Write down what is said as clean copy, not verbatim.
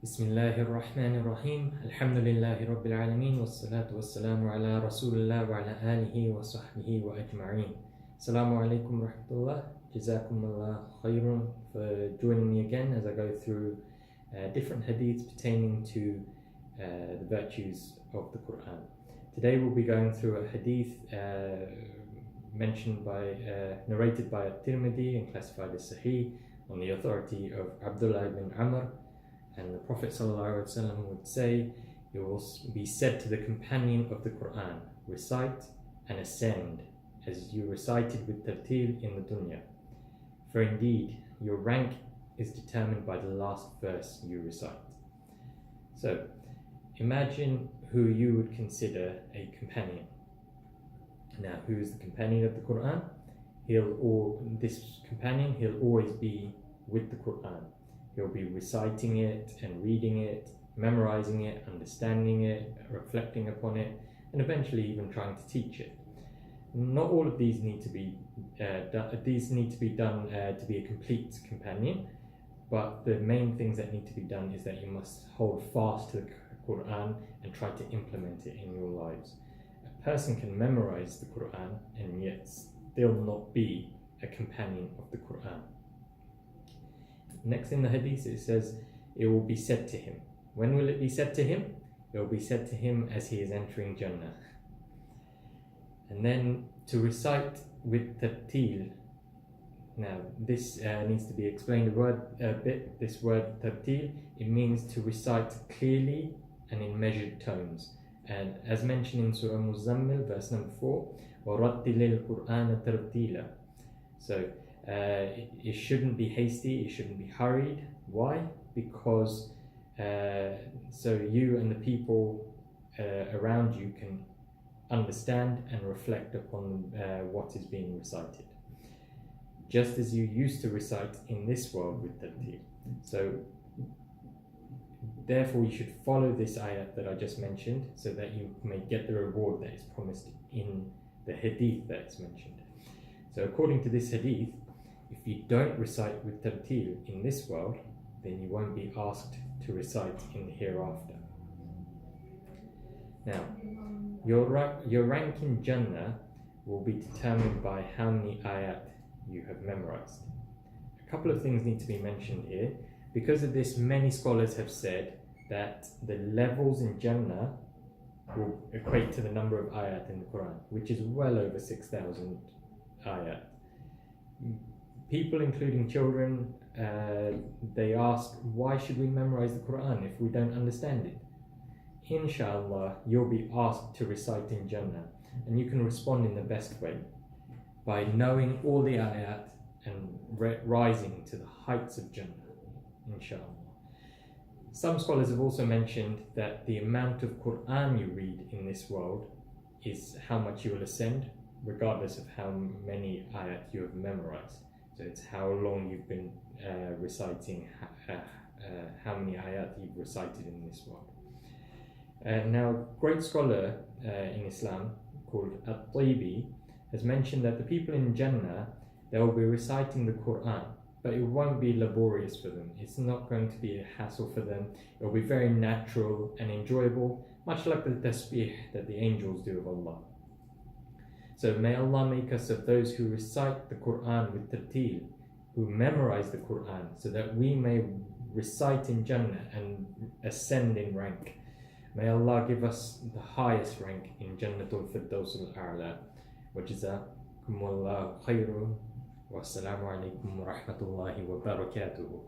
Bismillahir Rahmanir Rahim. Alhamdulillahi Rabbil Alameen. Wassalatu wassalamu ala Rasulillah wa ala alihi wa sahbihi wa ajma'een. Assalamu alaikum wa rahmatullah. Jazakumullah khairun for joining me again as I go through different hadiths pertaining to the virtues of the Qur'an. Today we'll be going through a hadith narrated by At-Tirmidhi and classified as Sahih on the authority of Abdullah ibn Amr. And the Prophet ﷺ would say, it will be said to the companion of the Qur'an, recite and ascend as you recited with tartil in the dunya. For indeed, your rank is determined by the last verse you recite. So, imagine who you would consider a companion. Now, who is the companion of the Qur'an? He'll always be with the Qur'an. He'll be reciting it and reading it, memorizing it, understanding it, reflecting upon it, and eventually even trying to teach it. Not all of these need to be done to be a complete companion, but the main things that need to be done is that you must hold fast to the Qur'an and try to implement it in your lives. A person can memorize the Qur'an and yet still not be a companion of the Qur'an. Next in the hadith it says, it will be said to him. When will it be said to him? It will be said to him as he is entering Jannah. And then to recite with tartil. Now this needs to be explained a bit. This word tartil, it means to recite clearly and in measured tones. And as mentioned in Surah Muzammil, verse number 4, وَرَتِّلِ الْقُرْآنَ تَرْتِيلًا. So it shouldn't be hasty, it shouldn't be hurried. Why? Because so you and the people around you can understand and reflect upon what is being recited, just as you used to recite in this world with tartil. So therefore you should follow this ayat that I just mentioned, so that you may get the reward that is promised in the hadith that is mentioned. So according to this hadith, if you don't recite with tartil in this world, then you won't be asked to recite in the hereafter. Now, your rank in Jannah will be determined by how many ayat you have memorized. A couple of things need to be mentioned here. Because of this, many scholars have said that the levels in Jannah will equate to the number of ayat in the Qur'an, which is well over 6,000 ayat. People, including children, they ask, why should we memorize the Qur'an if we don't understand it? Inshallah, you'll be asked to recite in Jannah, and you can respond in the best way by knowing all the ayat and rising to the heights of Jannah, inshallah. Some scholars have also mentioned that the amount of Qur'an you read in this world is how much you will ascend, regardless of how many ayat you have memorized. So it's how long you've been reciting, how many ayat you've recited in this world. Now, a great scholar in Islam called At-Taybi has mentioned that the people in Jannah, they will be reciting the Qur'an, but it won't be laborious for them. It's not going to be a hassle for them. It will be very natural and enjoyable, much like the tasbih that the angels do of Allah. So may Allah make us of those who recite the Qur'an with tartil, who memorize the Qur'an, so that we may recite in Jannah and ascend in rank. May Allah give us the highest rank in Jannatul Firdaus al-A'la. Wa jazakumullahu khairan. Wassalamu alaikum wa rahmatullahi wa barakatuhu.